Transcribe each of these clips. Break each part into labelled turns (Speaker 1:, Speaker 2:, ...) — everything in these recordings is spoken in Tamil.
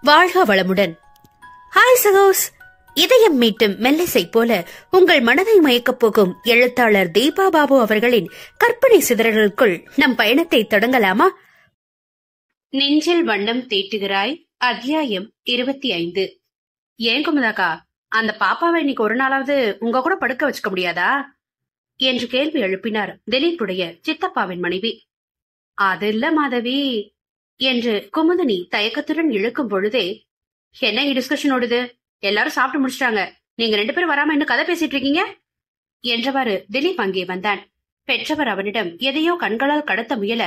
Speaker 1: வாழ்க வளமுடன். ஹாய் சகோஸ், இதயம் மீட்டும் மெல்லிசை போல உங்கள் மனதை மயக்கப் போகும் எழுத்தாளர் தீபா பாபு அவர்களின் கற்பனை சிதறல்களுக்குள் நம் பயணத்தை தொடங்கலாமா? நெஞ்சில் வண்ணம் தீட்டுகிறாய், அத்தியாயம் 25. ஏன் குமுதாக்கா, அந்த பாப்பாவை இன்னைக்கு ஒரு நாளாவது உங்க கூட படுக்க வச்சுக்க முடியாதா என்று கேள்வி எழுப்பினார் திலீப்புடைய சித்தப்பாவின் மனைவி. அது இல்ல மாதவி என்று குமுதனி தயக்கத்துடன் இழுக்கும் பொழுதே, என்ன டிஸ்கஷன் ஓடுது? எல்லாரும் சாப்பிட்டு முடிச்சிட்டாங்க, நீங்க 2 பேரும் வராம இன்னும் கதை பேசிட்டு இருக்கீங்க என்றவாறு திலீப் அங்கே வந்தான். பெற்றவர் அவனிடம் எதையோ கண்களால் கடத்த முயல,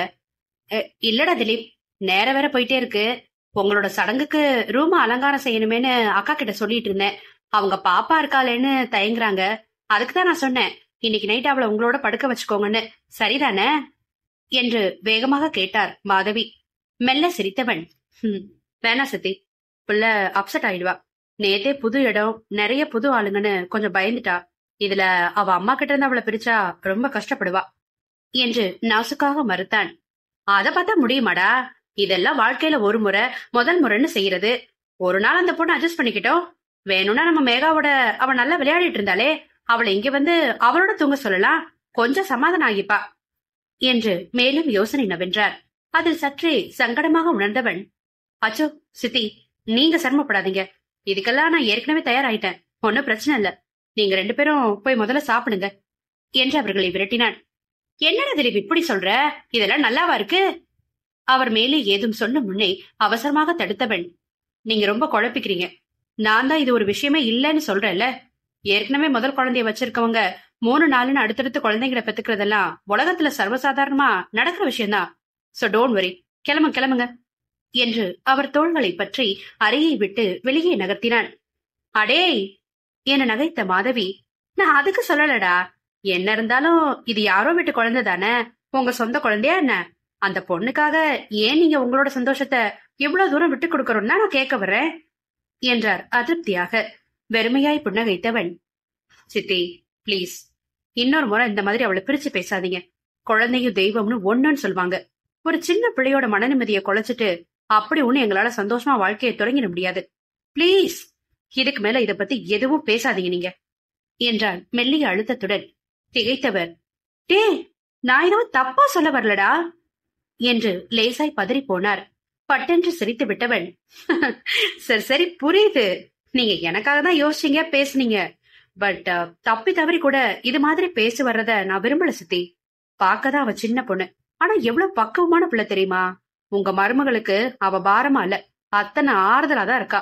Speaker 1: இல்லடா திலீப், நேர வேற போயிட்டே இருக்கு, உங்களோட சடங்குக்கு ரூம் அலங்காரம் செய்யணுமேனு அக்கா கிட்ட சொல்லிட்டு இருந்தேன். அவங்க பாப்பா இருக்காளேன்னு தயங்குறாங்க, அதுக்குதான் நான் சொன்னேன் இன்னைக்கு நைட் அவளை உங்களோட படுக்க வச்சுக்கோங்கன்னு. சரிதானே என்று வேகமாக கேட்டார் மாதவி. மெல்ல சிரித்தவன், வேணா சித்தி, புள்ள அப்செட் ஆயிடுவா. நேத்தே புது இடம், நிறைய புது ஆளுங்கன்னு கொஞ்சம் பயந்துட்டா. இதுல அவ அம்மா கிட்ட இருந்து அவளை பிரிச்சா ரொம்ப கஷ்டப்படுவா என்று நாசுக்காக மறுத்தான். அத பார்த்தா முடியுமாடா? இதெல்லாம் வாழ்க்கையில ஒரு முறை, முதல் முறைன்னு செய்யறது. ஒரு நாள் அந்த பொண்ணு அட்ஜஸ்ட் பண்ணிக்கிட்டோம். வேணும்னா நம்ம மேகாவோட அவ நல்லா விளையாடிட்டு இருந்தாலே, அவளை இங்க வந்து அவளோட தூங்க சொல்லலாம், கொஞ்சம் சமாதானம் ஆகிப்பா என்று மேலும் யோசனை நவென்றார். அதில் சற்றே சங்கடமாக உணர்ந்தவன், அச்சோ சித்தி, நீங்க சிரமப்படாதீங்க, இதுக்கெல்லாம் நான் ஏற்கனவே தயாராயிட்டேன், ஒன்னும் பிரச்சனை இல்ல, நீங்க 2 பேரும் போய் முதல்ல சாப்பிடுங்க என்று அவர்களை விரட்டினான். என்னடா திலீப் இப்படி சொல்ற? இதெல்லாம் நல்லாவா இருக்கு? அவர் மேலே ஏதும் சொல்ல முன்னே அவசரமாக தடுத்தவன், நீங்க ரொம்ப குழப்பிக்கிறீங்க. நான் தான் இது ஒரு விஷயமே இல்லன்னு சொல்றேன்ல. ஏற்கனவே முதல் குழந்தைய வச்சிருக்கவங்க 3-4 அடுத்தடுத்து குழந்தைங்களை பெத்துக்கிறதெல்லாம் உலகத்துல சர்வசாதாரணமா நடக்கிற விஷயம்தான். சோ டோன்ட் வரி, கிளம்புங்க என்று அவர் தோள்களை பற்றி அறையை விட்டு வெளியே நகர்த்தினான். அடே என நகைத்த மாதவி, நான் அதுக்கு சொல்லலடா, என்ன இருந்தாலும் இது யாரோ வீட்டு குழந்தை தானே, உங்க சொந்த குழந்தையா என்ன? அந்த பொண்ணுக்காக ஏன் நீங்க உங்களோட சந்தோஷத்தை இவ்வளவு தூரம் விட்டு கொடுக்கறோம்னா நான் கேட்க வர்றேன் என்றார் அதிருப்தியாக. வெறுமையாய் புன்னகைத்தவன், சித்தி பிளீஸ், இன்னொரு முறை இந்த மாதிரி அவளை பிரிச்சு பேசாதீங்க. குழந்தையும் தெய்வம்னு ஒண்ணுன்னு சொல்லுவாங்க. ஒரு சின்ன பிள்ளையோட மன நிம்மதியை குலைச்சிட்டு அப்படி ஒண்ணு எங்களால சந்தோஷமா வாழ்க்கையை தொடங்கிட முடியாது. பிளீஸ், இதுக்கு மேல இத பத்தி எதுவும் பேசாதீங்க நீங்க என்றான் மெல்லிய அழுத்தத்துடன். திகைத்தவர், டே நான் எதுவும் தப்பா சொல்ல வரலடா என்று லேசாய் பதறி போனார். பட்டென்று சிரித்து விட்டவன், சரி சரி புரியுது, நீங்க எனக்காக தான் யோசிச்சீங்க, பேசுனீங்க. பட் தப்பி தவறி கூட இது மாதிரி பேசி வர்றத நான் விரும்பல சித்தி. பாக்கதான் அவ சின்ன பொண்ணு, ஆனா எவ்வளவு பக்குவமான பிள்ளை தெரியுமா? உங்க மருமகளுக்கு அவ பாரமா இல்ல, அத்தனை ஆறுதலா தான் இருக்கா.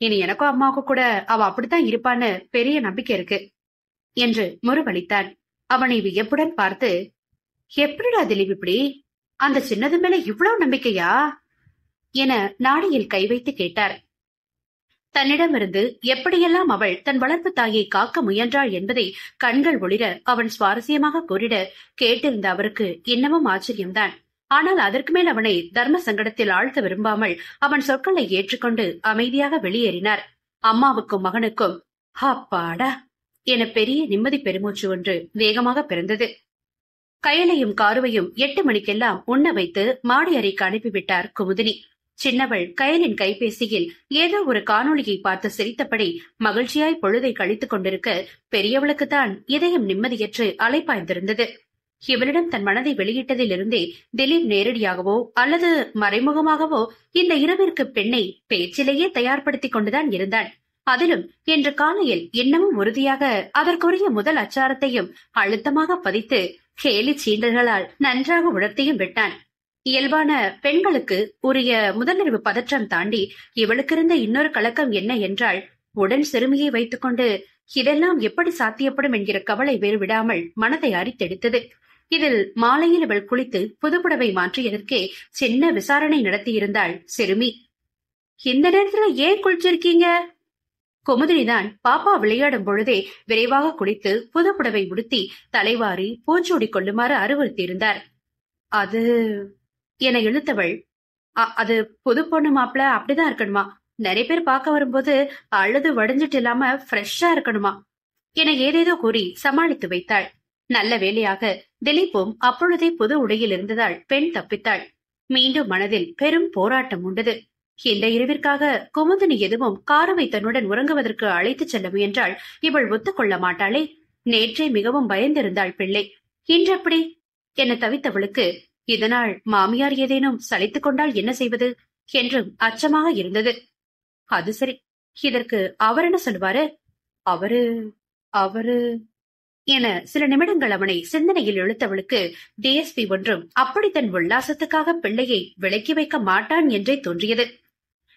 Speaker 1: இனி எனக்கும் அம்மாவுக்கும் கூட அவ அப்படித்தான் இருப்பான்னு பெரிய நம்பிக்கை இருக்கு என்று முறுவளித்தான். அவனை வியப்புடன் பார்த்து, எப்படிடா திலீப் இப்படி, அந்த சின்னது மேல இவ்வளவு நம்பிக்கையா என நாடியில் கை வைத்து கேட்டார். தன்னிடமிருந்து எப்படியெல்லாம் அவள் தன் வளர்ப்பு தாயை காக்க முயன்றாள் என்பதை கண்கள் ஒளிர அவன் சுவாரஸ்யமாக கூறிட கேட்டிருந்த அவருக்கு இன்னமும் ஆச்சரியம்தான். ஆனால் அதற்கு மேல் அவனை தர்ம சங்கடத்தில் ஆழ்த்த விரும்பாமல் அவன் சொற்களை ஏற்றுக்கொண்டு அமைதியாக வெளியேறினார். அம்மாவுக்கும் மகனுக்கும் அப்பாடா என பெரிய நிம்மதி பெருமூச்சு ஒன்று வேகமாக பிறந்தது. கயலையும் காருவையும் 8 மணிக்கெல்லாம் உண்ண வைத்து மாடி அறைக்கு அனுப்பிவிட்டார் குமுதினி. சின்னவள் கயலின் கைபேசியில் ஏதோ ஒரு காணொளியை பார்த்து சிரித்தபடி மகிழ்ச்சியாய் பொழுதை கழித்துக் கொண்டிருக்க, பெரியவளுக்குத்தான் இதயம் நிம்மதியற்று அலைப்பாய்ந்திருந்தது. இவளிடம் தன் மனதை வெளியிட்டதிலிருந்தே திலீப் நேரடியாகவோ அல்லது மறைமுகமாகவோ இந்த இரவிற்கு பெண்ணை பேச்சிலேயே தயார்படுத்திக் கொண்டுதான் இருந்தான். அதிலும் இன்று காலையில் இன்னமும் உறுதியாக அதற்குரிய முதல் அச்சாரத்தையும் அழுத்தமாக பதித்து கேலி சீண்டல்களால் நன்றாக உணர்த்தியும் விட்டான். இயல்பான பெண்களுக்கு உரிய முதலிரவு பதற்றம் தாண்டி இவளுக்கு இருந்த இன்னொரு கலக்கம் என்ன என்றால், உடன் சிறுமியை வைத்துக்கொண்டு இதெல்லாம் எப்படி சாத்தியப்படும் என்கிற கவலை வேறு விடாமல் மனதை அரித்தெடுத்தது. இதில் மாலையில் இவள் குளித்து புதுப்புடவை மாற்றியதற்கே சின்ன விசாரணை நடத்தியிருந்தாள் சிறுமி. இந்த நேரத்துல ஏன் குளிச்சிருக்கீங்க? குமுதினிதான் பாப்பா விளையாடும் பொழுதே விரைவாக குளித்து புதுப்புடவை உடுத்தி தலைவாரி பூச்சூடி கொள்ளுமாறு அறிவுறுத்தியிருந்தார். அது என இழுத்தவள், அது புது பொண்ணு மாப்பிள அப்படிதான் இருக்கணுமா, நிறைய பேர் பார்க்க வரும்போது அழுது வடிஞ்சிட்டு இல்லாம ஃப்ரெஷ்ஷா இருக்கணுமா என ஏதேதோ கூறி சமாளித்து வைத்தாள். நல்ல வேளையாக திலீப்பும் அப்பொழுதே புது உடையில் இருந்ததால் பெண் தப்பித்தாள். மீண்டும் மனதில் பெரும் போராட்டம் உண்டது. இந்த இரவிற்காக குமுதினி எதுவும் காருவை தன்னுடன் உறங்குவதற்கு அழைத்துச் செல்ல முயன்றால் இவள் ஒத்துக்கொள்ள மாட்டாளே. நேற்றே மிகவும் பயந்திருந்தாள் பிள்ளை. இன்றப்படி என தவித்தவளுக்கு இதனால் மாமியார் ஏதேனும் சலித்துக் கொண்டால் என்ன செய்வது என்றும் அச்சமாக இருந்தது. அது சரி, இதற்கு அவர் என்ன சொல்லுவாரு? அவரு அவரு என சில நிமிடங்கள் அவனை சிந்தனையில் இழுத்தவளுக்கு டிஎஸ்பி ஒன்றும் அப்படி தன் உல்லாசத்துக்காக பிள்ளையை விலக்கி வைக்க மாட்டான் என்றே தோன்றியது.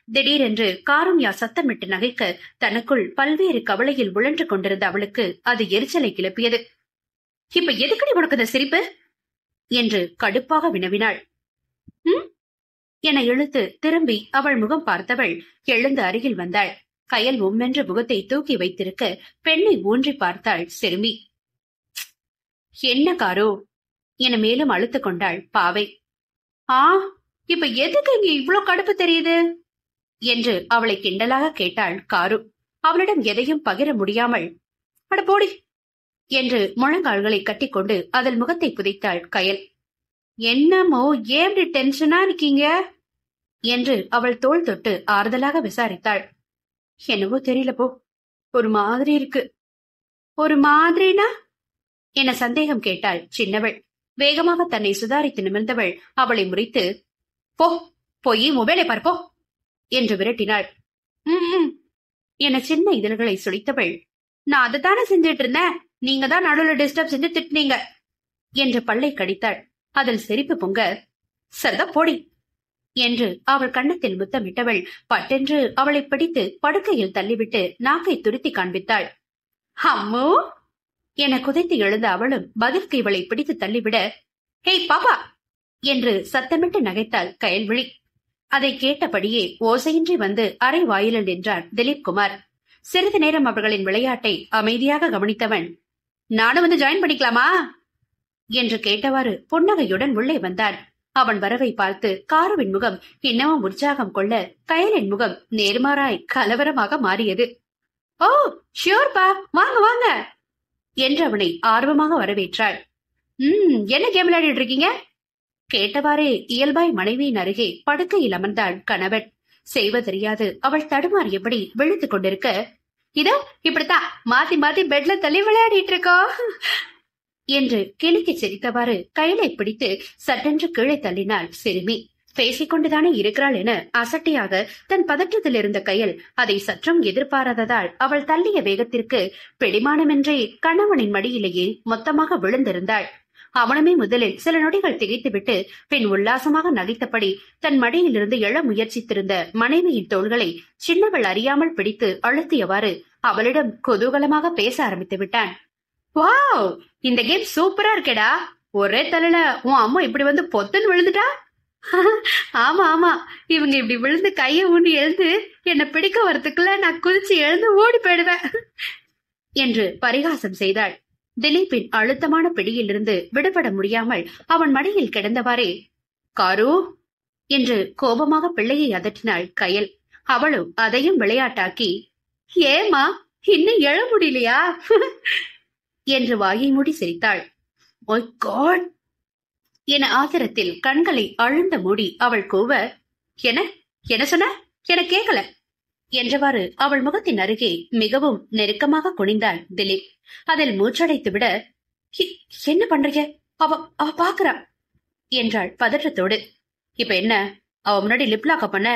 Speaker 1: திடீரென்று காருண்யா சத்தமிட்டு நகைக்க தனக்குள் பல்வேறு கவலையில் உழன்று கொண்டிருந்த அவளுக்கு அது எரிச்சலை கிளப்பியது. இப்ப எதுக்கடி உனக்கு இந்த சிரிப்பு என்று கடுப்பாக வினவினாள். என இழுத்து திரும்பி அவள் முகம் பார்த்தவள் எழுந்து அருகில் வந்தாள். கயல் உம்மென்ற முகத்தை தூக்கி வைத்திருக்க பெண்ணை ஊன்றி பார்த்தாள் சிறுமி. என்ன காரோ என மேலும் அழுத்துக் கொண்டாள் பாவை. இப்ப எதுக்கு இங்க இவ்ளோ கடுப்பு தெரியுது என்று அவளை கிண்டலாக கேட்டாள் காரு. அவளிடம் எதையும் பகிர முடியாமல் அட போடி என்று முழங்கால்களை கட்டிக்கொண்டு அதன் முகத்தை புதைத்தாள் கயல். என்னமோ ஏன் டென்ஷனா இருக்கீங்க என்று அவள் தோள் தொட்டு ஆறுதலாக விசாரித்தாள். என்னவோ தெரியல போ, ஒரு மாதிரி இருக்கு. ஒரு மாதிரினா என சந்தேகம் கேட்டாள் சின்னவள். வேகமாக தன்னை சுதாரித்து நிமிர்ந்தவள் அவளை முறித்து போ, போய் மொபைலை பார்ப்போ என்று விரட்டினாள். என சின்ன இதழ்களை சுழித்தவள், நான் அதைத்தானே செஞ்சிட்டு இருந்தேன், நீங்க தான் நடுவில் டிஸ்டர்ப் செஞ்சு திட்டினீங்க என்று பல்லை கடித்தாள். அதில் சிரிப்பு பொங்க, சரிதா போடி என்று அவள் கன்னத்தில் முத்தமிட்டவள் பட்டென்று அவளை பிடித்து படுக்கையில் தள்ளிவிட்டு நாக்கை துருத்தி காண்பித்தாள். அம்மோ என குதைத்து எழுந்த அவளும் பதிலுக்கு இவளை பிடித்து தள்ளிவிட, ஹேய் பாப்பா என்று சத்தமிட்டு நகைத்தாள் கயல்விழி. அதை கேட்டபடியே ஓசையின்றி வந்து அரை வாயிலில் நின்றான் திலீப் குமார். சிறிது நேரம் அவர்களின் விளையாட்டை அமைதியாக கவனித்தவன், நானும் வந்து ஜாயின் பண்ணிக்கலாமா என்று கேட்டவாறு புன்னகையுடன் உள்ளே வந்தான். அவன் வரவை பார்த்து காருவின் முகம் இன்னமும் உற்சாகம் கொள்ள கயலின் முகம் நேர்மாறாய் கலவரமாக மாறியது. ஓ ஷியோர்பா, வாங்க வாங்க என்று அவனை ஆர்வமாக வரவேற்றாள். என்ன கேம் விளையாடிட்டு இருக்கீங்க கேட்டவாறே இயல்பாய் மனைவியின் அருகே படுக்கையில் அமர்ந்தாள் கணவன். செய்வதறியாது அவள் தடுமாறியபடி விழித்துக் கொண்டிருக்க, இதோ இப்படித்தான் மாத்தி மாத்தி பெட்ல தள்ளி விளையாடிட்டு இருக்கோம் என்று கிணிக்கி சிரித்தவாறு கையிலை பிடித்து சட்டென்று கீழே தள்ளினாள் சிறுமி. பேசிக்கொண்டுதானே இருக்கிறாள் என அசட்டையாக தன் பதற்றத்தில் இருந்த கையில் அதை சற்றும் எதிர்பாராததால் அவள் தள்ளிய வேகத்திற்கு பிடிமானமின்றி கணவனின் மடியிலேயே மொத்தமாக விழுந்திருந்தாள். அவனுமே முதலில் சில நொடிகள் திகைத்துவிட்டு பின் உல்லாசமாக நகைத்தபடி தன் மடியிலிருந்து எழ முயற்சித்திருந்த மனைவியின் தோள்களை சின்னவள் அறியாமல் பிடித்து அழுத்தியவாறு அவளிடம் குதூகலமாக பேச ஆரம்பித்து விட்டான். வாவ், இந்த கேம் சூப்பரா இருக்கேடா, ஒரே தலையில உன் அம்மா இப்படி வந்து பொத்துன்னு விழுந்துட்டா. ஆமா ஆமா, இவங்க இப்படி விழுந்து கைய ஊண்டி எழுந்து என்னை பிடிக்க வரத்துக்குள்ள நான் குதிச்சு எழுந்து ஓடி போயிடுவேன் என்று பரிகாசம் செய்தாள். திலீப்பின் அழுத்தமான பிடியிலிருந்து விடுபட முடியாமல் அவன் மடியில் கிடந்தவாறே காரு என்று கோபமாக பிள்ளையை அதட்டினாள் கயல். அவளும் அதையும் விளையாட்டாக்கி, ஏமா இன்னும் எழ முடியலையா என்று வாயை மூடி சிரித்தாள். மை காட் என ஆத்திரத்தில் கண்களை அழுந்த மூடி அவள் கூவ, என்ன என்ன சொன்ன என கேட்கல என்றவாறு அவள் முகத்தின் அருகே மிகவும் நெருக்கமாக குனிந்தான் திலீப். அதில் மூச்சடைத்து விட, என்ன பண்றீங்க, அவ பாக்குறா என்றாள் பதற்றத்தோடு. இப்ப என்ன, அவ முன்னாடி லிப்லாக்க பண்ண?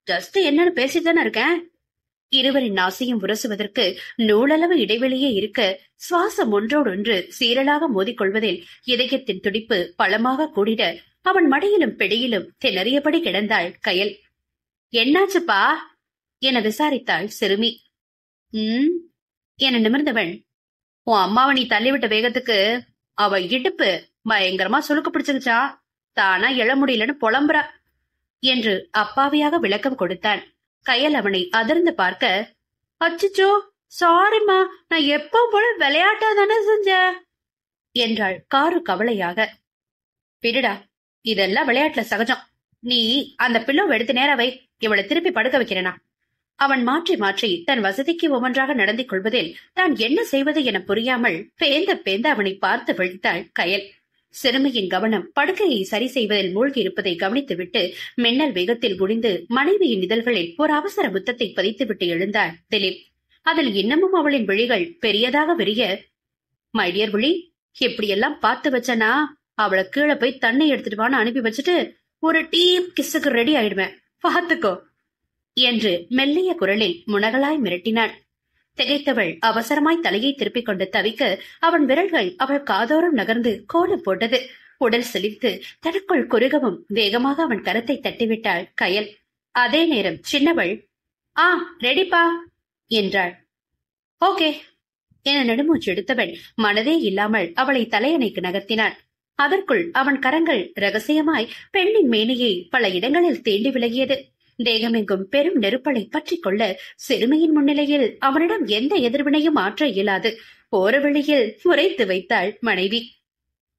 Speaker 1: ஜஸ்ட் என்னன்னு பேசித்தானே இருக்கேன். இருவரின் நாசையும் உரசுவதற்கு நூலளவு இடைவெளியே இருக்க சுவாசம் ஒன்றோடொன்று சீரலாக மோதிக்கொள்வதில் இதயத்தின் துடிப்பு பலமாக கூடிட அவன் மடியிலும் பிடியிலும் திணறியபடி கிடந்தாள் கயல். என்னாச்சுப்பா என விசாரித்தாள் சிறுமி. என நிமிர்ந்தவன், உன் அம்மாவை நீ தள்ளிவிட்ட வேகத்துக்கு அவ இடுப்பு பயங்கரமா சுளுக்கு பிடிச்சிருச்சா, தானா எழ முடியலன்னு புலம்புறா என்று அப்பாவியாக விளக்கம் கொடுத்தான். கயல் அவனை அதிர்ந்து பார்க்க, அச்சோ சாரிம்மா, நான் எப்போ போல விளையாட்டா தானே செஞ்ச என்றாள் காரு கவலையாக. விடுடா, இதெல்லாம் விளையாட்டுல சகஜம். நீ அந்த பில்லோவை எடுத்து நேராவை, இவளை திருப்பி படுக்க வைக்கிறேனா? அவன் மாற்றி மாற்றி தன் வசதிக்கு ஒவ்வொன்றாக நடந்து கொள்வதில் தான் என்ன செய்வது என புரியாமல் பேந்த பேந்த அவனை பார்த்து விழித்தாள் கயல். சிறுமியின் கவனம் படுக்கையை சரி செய்வதில் மூழ்கி இருப்பதை கவனித்துவிட்டு மின்னல் வேகத்தில் குனிந்து மனைவியின் இதழ்களில் ஒரு அவசர முத்தத்தை பதித்துவிட்டு எழுந்தார் திலீப். அதில் இன்னமும் அவளின் விழிகள் பெரியதாக விரிய, மைடியர் விழி, எப்படியெல்லாம் பார்த்து வச்சனா அவளை கீழே போய் தண்ணி எடுத்துட்டு வான்னு அனுப்பி வச்சுட்டு ஒரு டீப் கிஸ்ஸுக்கு ரெடி ஆயிடுவேன், பார்த்துக்கோ என்று மெல்லிய குரலில் முனகலாய் மிரட்டினான். திகைத்தவள் அவசரமாய் தலையை திருப்பிக் கொண்டு தவிக்க அவன் விரல்கள் அவள் காதோரம் நகர்ந்து கோலம் போட்டது. உடல் சிலிர்த்து தனக்குள் குறுகவும் வேகமாக அவன் கரத்தை தட்டிவிட்டாள் கயல். அதே நேரம் சின்னவள், ரெடிப்பா என்றாள். ஓகே என நெடுமூச்சு எடுத்தவன் மனதே இல்லாமல் அவளை தலையணைக்கு நகர்த்தினான். அதற்குள் அவன் கரங்கள் ரகசியமாய் பெண்ணின் மேனியை பல இடங்களில் தேண்டி விலகியது. தேகமெங்கும் பெரும் நெருப்பலை பற்றிக் கொள்ள சிறுமியின் முன்னிலையில் அவனிடம் எந்த எதிர்வினையும் ஆற்ற இயலாது. போற வழியில் முறைத்து வைத்தாள் மனைவி.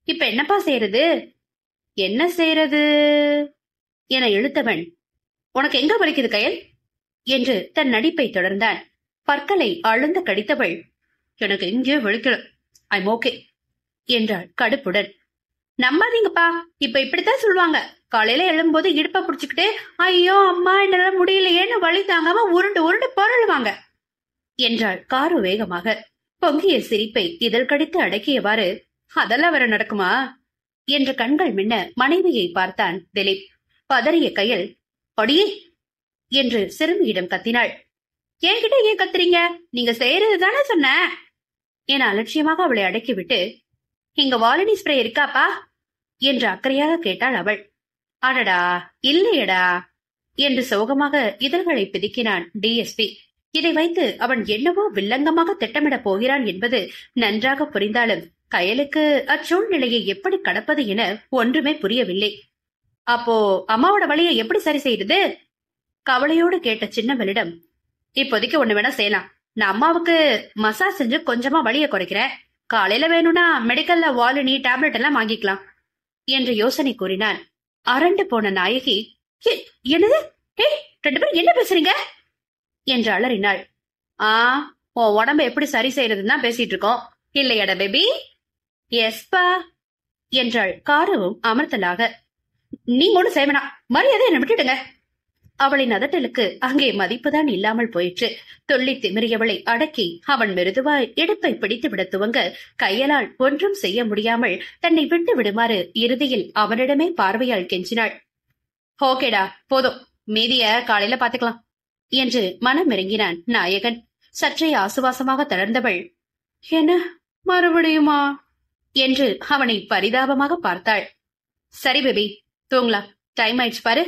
Speaker 1: இப்ப என்னப்பா செய்யறது? என்ன செய்யறது என இழுத்தவன், உனக்கு எங்க வலிக்குது கயல் என்று தன் நடிப்பை தொடர்ந்தான். பற்களை ஆழ்ந்து கடித்தவள், எனக்கு எங்கே வலிக்கல, ஐம் ஓகே என்றாள் கடுப்புடன். நம்பாதீங்கப்பா, இப்ப இப்படித்தான் சொல்லுவாங்க. காலையில எழும்போது இடுப்ப புடிச்சுக்கிட்டு ஐயோ அம்மா என்னால முடியலையேன்னு வலி தாங்காம உருண்டு உருண்டு பொருளுவாங்க என்றாள் காரு வேகமாக. பொங்கிய சிரிப்பை இதழ் கடித்து அடக்கியவாறு, அதெல்லாம் வேற நடக்குமா என்று கண்கள் மின்ன மனைவியை பார்த்தான் திலீப். பதறிய கயல், அடியே என்று சிறுமியிடம் கத்தினாள். என்கிட்ட ஏன் கத்துறீங்க? நீங்க செய்யறது தானே சொன்ன என அலட்சியமாக அவளை அடக்கிவிட்டு, இங்க வாலினி ஸ்ப்ரே இருக்காப்பா என்று அக்கறையாக கேட்டாள் அவள். அடடா இல்லையடா என்று சோகமாக இதழ்களை பிதுக்கினான் டிஎஸ்பி. இதை வைத்து அவன் என்னவோ வில்லங்கமாக திட்டமிடப் போகிறான் என்பது நன்றாக புரிந்தாலும் கயலுக்கு அச்சூழ்நிலையை எப்படி கடப்பது என ஒன்றுமே புரியவில்லை. அப்போ அம்மாவோட வழியை எப்படி சரி செய்யுது? கவலையோடு கேட்ட சின்னவளிடம், இப்போதைக்கு ஒண்ணு வேணா செய்யலாம். நான் அம்மாவுக்கு மசாஜ் செஞ்சு கொஞ்சமா வலிய குறைக்கிறேன். காலையில வேணும்னா மெடிக்கல்ல வாலினி டேப்லெட் எல்லாம் வாங்கிக்கலாம் என்று யோசனை கூறினான். அரண்டு போன நாயகி, என்னது, ரெண்டு பேரும் என்ன பேசுறீங்க என்று அலறினாள். உன் உடம்ப எப்படி சரி செய்யறதுன்னு தான் பேசிட்டு இருக்கோம், இல்லையடா பேபி? எஸ்பா என்றாள் காரவும் அமர்த்தலாக. நீங்க ஒண்ணு செய்வனா, மரியாதை என்ன விட்டுடுங்க. அவளின் அதட்டலுக்கு அங்கே மதிப்புதான் இல்லாமல் போயிற்று. துள்ளி திமிரியவளை அடக்கி அவன் மெருதுவாய் இடுப்பை பிடித்து விட துவங்க கையலால் ஒன்றும் செய்ய முடியாமல் தன்னை விட்டு விடுமாறு இறுதியில் அவனிடமே பார்வையால் கெஞ்சினாள். ஓகேடா போதும், மீதிய காலையில பாத்துக்கலாம் என்று மனம் இறங்கினான் நாயகன். சற்றே ஆசுவாசமாக தளர்ந்தவள், என்ன மறுபடியுமா என்று அவனை பரிதாபமாக பார்த்தாள். சரி பேபி தூங்கலாம், டைம் ஆயிடுச்சு பாரு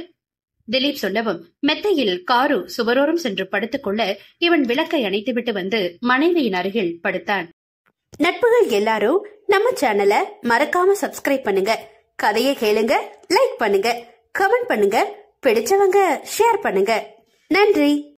Speaker 1: திலீப் சொல்லவும் மெத்தையில் காரு சுவரோரம் சென்று படுத்துக் கொள்ள இவன் விளக்கை அணைத்துவிட்டு வந்து மனைவியின் அருகில் படுத்தான். நட்புகள் எல்லாரும் நம்ம சேனலை மறக்காம சப்ஸ்கிரைப் பண்ணுங்க, கதையை கேளுங்க, லைக் பண்ணுங்க, கமெண்ட் பண்ணுங்க, பிடிச்சவங்க ஷேர் பண்ணுங்க. நன்றி.